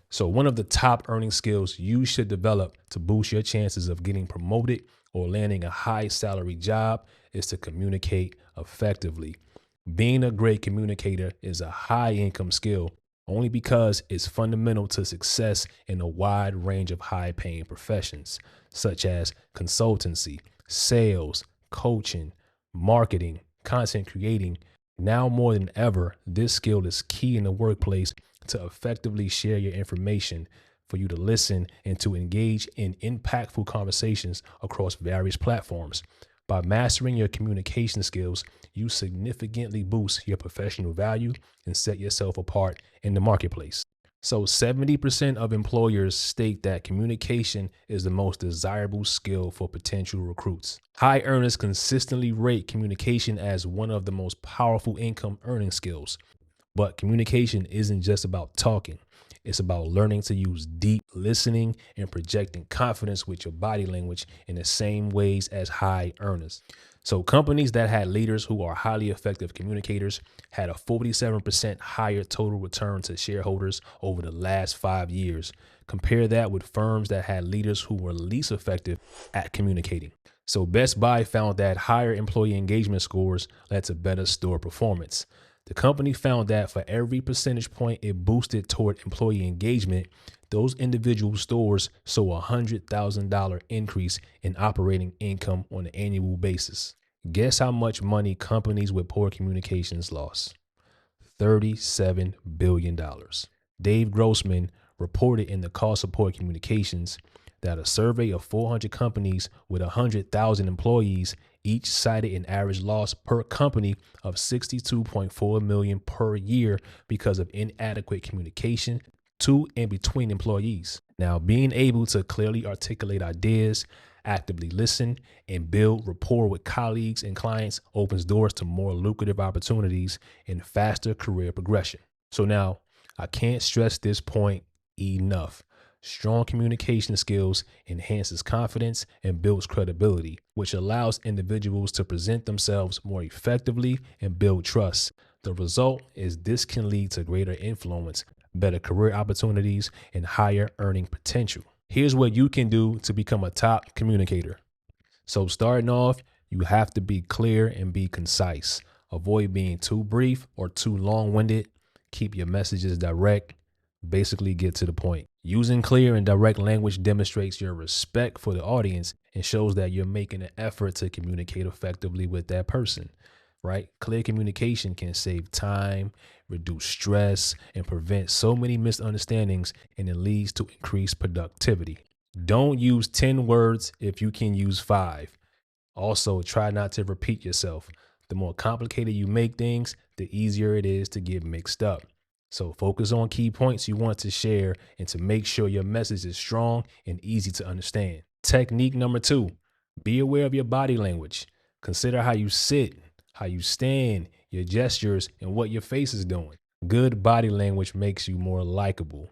So, one of the top earning skills you should develop to boost your chances of getting promoted or landing a high salary job is to communicate effectively. Being a great communicator is a high income skill only because it's fundamental to success in a wide range of high paying professions, such as consultancy, sales, coaching, marketing, content creating. Now more than ever, this skill is key in the workplace to effectively share your information, for you to listen, and to engage in impactful conversations across various platforms. By mastering your communication skills, you significantly boost your professional value and set yourself apart in the marketplace. So, 70% of employers state that communication is the most desirable skill for potential recruits. High earners consistently rate communication as one of the most powerful income earning skills. But communication isn't just about talking. It's about learning to use deep listening and projecting confidence with your body language in the same ways as high earners. So, companies that had leaders who are highly effective communicators had a 47% higher total return to shareholders over the last 5 years. Compare that with firms that had leaders who were least effective at communicating. So, Best Buy found that higher employee engagement scores led to better store performance. The company found that for every percentage point it boosted toward employee engagement, those individual stores saw a $100,000 increase in operating income on an annual basis. Guess how much money companies with poor communications lost? $37 billion. Dave Grossman reported in the Cost of Poor Communications that a survey of 400 companies with 100,000 employees each cited an average loss per company of $62.4 million per year because of inadequate communication to and between employees. Now, being able to clearly articulate ideas, actively listen, and build rapport with colleagues and clients opens doors to more lucrative opportunities and faster career progression. So now, I can't stress this point enough. Strong communication skills enhances confidence and builds credibility, which allows individuals to present themselves more effectively and build trust. The result is this can lead to greater influence, better career opportunities, and higher earning potential. Here's what you can do to become a top communicator. So, starting off, you have to be clear and be concise. Avoid being too brief or too long winded. Keep your messages direct. Basically, get to the point. Using clear and direct language demonstrates your respect for the audience and shows that you're making an effort to communicate effectively with that person, right? Clear communication can save time, reduce stress, and prevent so many misunderstandings, and it leads to increased productivity. Don't use 10 words if you can use 5. Also, try not to repeat yourself. The more complicated you make things, the easier it is to get mixed up. So focus on key points you want to share and to make sure your message is strong and easy to understand. Technique number 2, be aware of your body language. Consider how you sit, how you stand, your gestures, and what your face is doing. Good body language makes you more likable.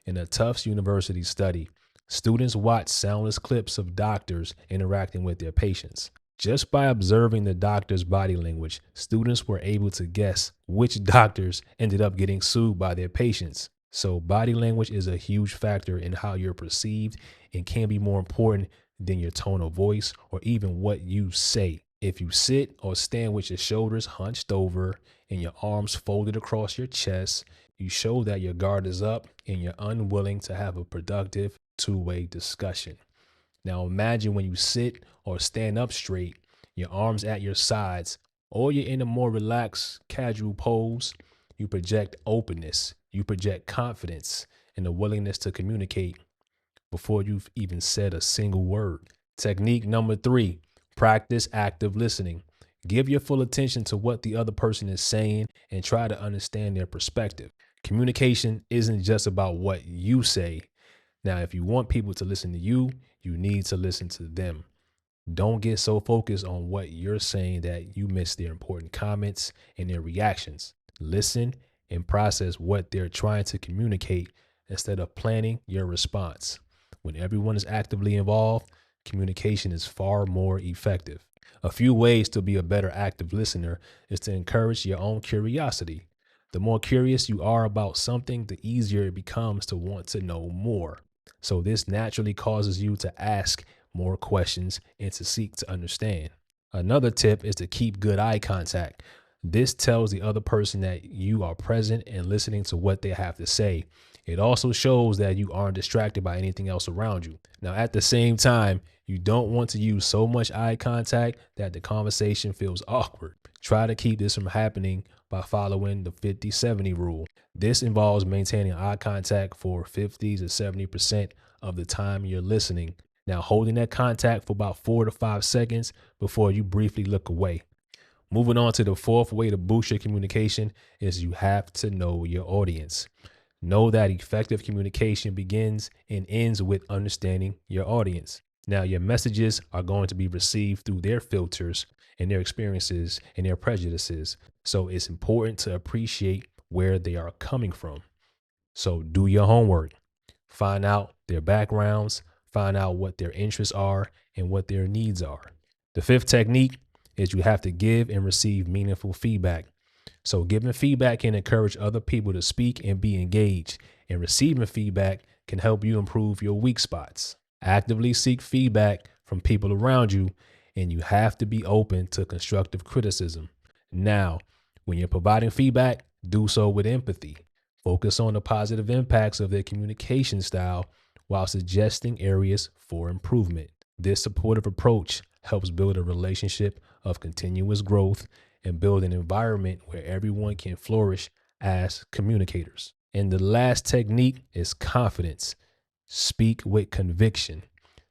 In a Tufts University study, students watched soundless clips of doctors interacting with their patients. Just by observing the doctor's body language, students were able to guess which doctors ended up getting sued by their patients. So body language is a huge factor in how you're perceived and can be more important than your tone of voice or even what you say. If you sit or stand with your shoulders hunched over and your arms folded across your chest, you show that your guard is up and you're unwilling to have a productive two-way discussion. Now imagine when you sit or stand up straight, your arms at your sides, or you're in a more relaxed, casual pose. You project openness, you project confidence, and a willingness to communicate before you've even said a single word. Technique number 3, practice active listening. Give your full attention to what the other person is saying and try to understand their perspective. Communication isn't just about what you say. Now, if you want people to listen to you, you need to listen to them. Don't get so focused on what you're saying that you miss their important comments and their reactions. Listen and process what they're trying to communicate instead of planning your response. When everyone is actively involved, communication is far more effective. A few ways to be a better active listener is to encourage your own curiosity. The more curious you are about something, the easier it becomes to want to know more. So, this naturally causes you to ask more questions and to seek to understand. Another tip is to keep good eye contact. This tells the other person that you are present and listening to what they have to say. It also shows that you aren't distracted by anything else around you. Now, at the same time, you don't want to use so much eye contact that the conversation feels awkward. Try to keep this from happening by following the 50-70 rule. This involves maintaining eye contact for 50 to 70% of the time you're listening. Now, holding that contact for about 4 to 5 seconds before you briefly look away. Moving on to the fourth way to boost your communication is you have to know your audience. Know that effective communication begins and ends with understanding your audience. Now, your messages are going to be received through their filters and their experiences and their prejudices. So it's important to appreciate where they are coming from. So do your homework, find out their backgrounds, find out what their interests are and what their needs are. The fifth technique is you have to give and receive meaningful feedback. So giving feedback can encourage other people to speak and be engaged, and receiving feedback can help you improve your weak spots. Actively seek feedback from people around you, and you have to be open to constructive criticism. Now, when you're providing feedback, do so with empathy. Focus on the positive impacts of their communication style while suggesting areas for improvement. This supportive approach helps build a relationship of continuous growth and build an environment where everyone can flourish as communicators. And the last technique is confidence. Speak with conviction.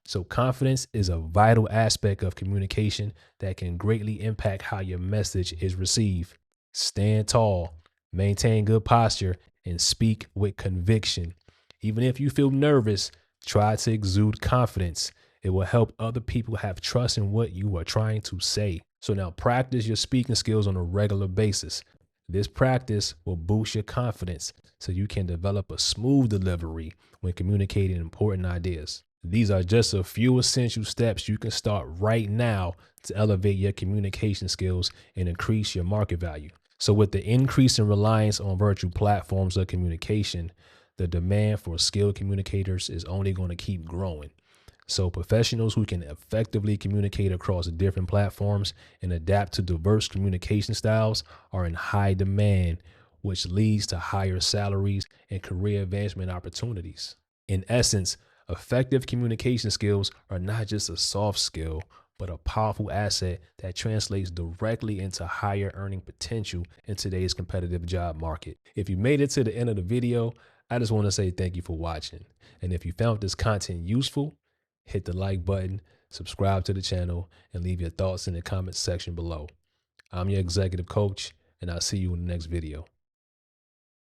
So confidence is a vital aspect of communication that can greatly impact how your message is received. Stand tall, maintain good posture, and speak with conviction. Even if you feel nervous, try to exude confidence. It will help other people have trust in what you are trying to say. So now practice your speaking skills on a regular basis. This practice will boost your confidence so you can develop a smooth delivery when communicating important ideas. These are just a few essential steps you can start right now to elevate your communication skills and increase your market value. So with the increase in reliance on virtual platforms of communication, the demand for skilled communicators is only going to keep growing. So professionals who can effectively communicate across different platforms and adapt to diverse communication styles are in high demand, which leads to higher salaries and career advancement opportunities. In essence, effective communication skills are not just a soft skill, but a powerful asset that translates directly into higher earning potential in today's competitive job market. If you made it to the end of the video, I just want to say thank you for watching. And if you found this content useful, hit the like button, subscribe to the channel, and leave your thoughts in the comments section below. I'm your executive coach, and I'll see you in the next video.